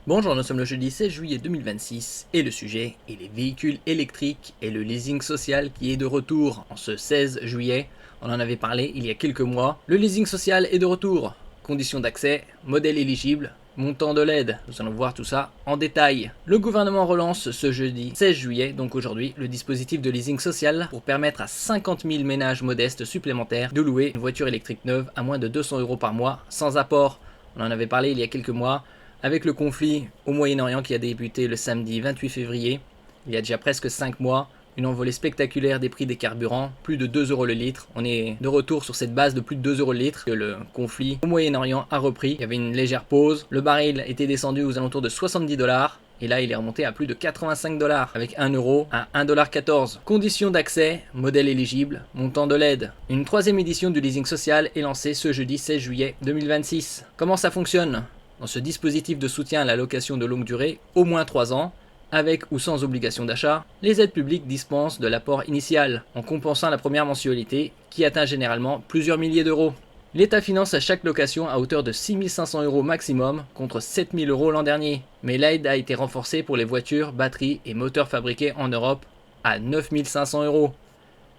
Bonjour, nous sommes le jeudi 16 juillet 2026 et le sujet est les véhicules électriques et le leasing social qui est de retour en ce 16 juillet. On en avait parlé il y a quelques mois. Le leasing social est de retour. Conditions d'accès, modèle éligible, montant de l'aide. Nous allons voir tout ça en détail. Le gouvernement relance ce jeudi 16 juillet, donc aujourd'hui, le dispositif de leasing social pour permettre à 50 000 ménages modestes supplémentaires de louer une voiture électrique neuve à moins de 200 € par mois sans apport. On en avait parlé il y a quelques mois. Avec le conflit au Moyen-Orient qui a débuté le samedi 28 février, il y a déjà presque 5 mois, une envolée spectaculaire des prix des carburants, plus de 2 € le litre. On est de retour sur cette base de plus de 2 € le litre que le conflit au Moyen-Orient a repris. Il y avait une légère pause, le baril était descendu aux alentours de 70 $, et là il est remonté à plus de 85 $, avec 1 € à 1,14 $. Conditions d'accès, modèle éligible, montant de l'aide. Une troisième édition du leasing social est lancée ce jeudi 16 juillet 2026. Comment ça fonctionne ? Dans ce dispositif de soutien à la location de longue durée, au moins 3 ans, avec ou sans obligation d'achat, les aides publiques dispensent de l'apport initial, en compensant la première mensualité, qui atteint généralement plusieurs milliers d'euros. L'État finance à chaque location à hauteur de 6 500 € maximum, contre 7 000 € l'an dernier. Mais l'aide a été renforcée pour les voitures, batteries et moteurs fabriqués en Europe à 9 500 €.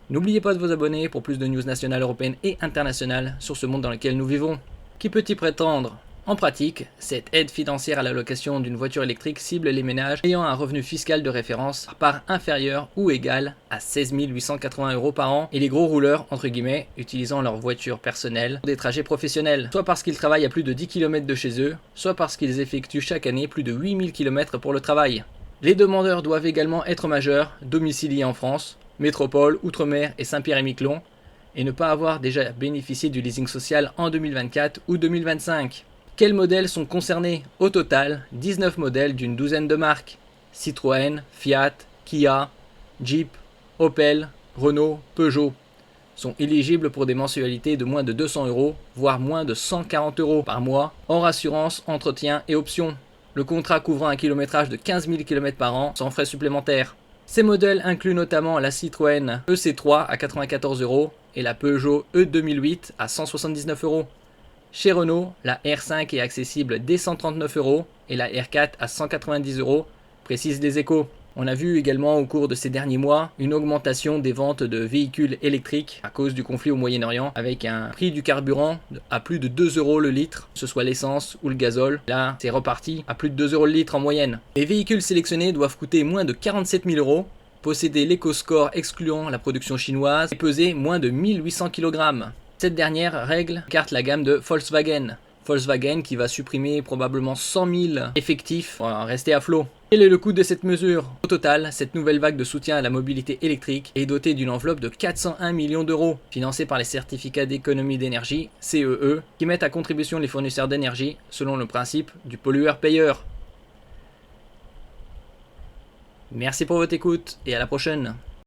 N'oubliez pas de vous abonner pour plus de news nationales, européennes et internationales sur ce monde dans lequel nous vivons. Qui peut y prétendre ? En pratique, cette aide financière à la location d'une voiture électrique cible les ménages ayant un revenu fiscal de référence par part inférieur ou égal à 16 880 € par an et les gros rouleurs, entre guillemets, utilisant leur voiture personnelle pour des trajets professionnels, soit parce qu'ils travaillent à plus de 10 km de chez eux, soit parce qu'ils effectuent chaque année plus de 8000 km pour le travail. Les demandeurs doivent également être majeurs, domiciliés en France, métropole, Outre-mer et Saint-Pierre-et-Miquelon, et ne pas avoir déjà bénéficié du leasing social en 2024 ou 2025. Quels modèles sont concernés ? Au total, 19 modèles d'une douzaine de marques. Citroën, Fiat, Kia, Jeep, Opel, Renault, Peugeot sont éligibles pour des mensualités de moins de 200 €, voire moins de 140 € par mois, hors assurance, entretien et options. Le contrat couvrant un kilométrage de 15 000 km par an sans frais supplémentaires. Ces modèles incluent notamment la Citroën EC3 à 94 € et la Peugeot E2008 à 179 €. Chez Renault, la R5 est accessible dès 139 € et la R4 à 190 €, précisent les Échos. On a vu également au cours de ces derniers mois une augmentation des ventes de véhicules électriques à cause du conflit au Moyen-Orient, avec un prix du carburant à plus de 2 € le litre, que ce soit l'essence ou le gazole. Là, c'est reparti à plus de 2 € le litre en moyenne. Les véhicules sélectionnés doivent coûter moins de 47 000 €, posséder l'éco-score excluant la production chinoise et peser moins de 1800 kg. Cette dernière règle écarte la gamme de Volkswagen. Volkswagen qui va supprimer probablement 100 000 effectifs pour rester à flot. Quel est le coût de cette mesure ? Au total, cette nouvelle vague de soutien à la mobilité électrique est dotée d'une enveloppe de 401 millions d'euros, financée par les certificats d'économie d'énergie, CEE, qui mettent à contribution les fournisseurs d'énergie selon le principe du pollueur-payeur. Merci pour votre écoute et à la prochaine.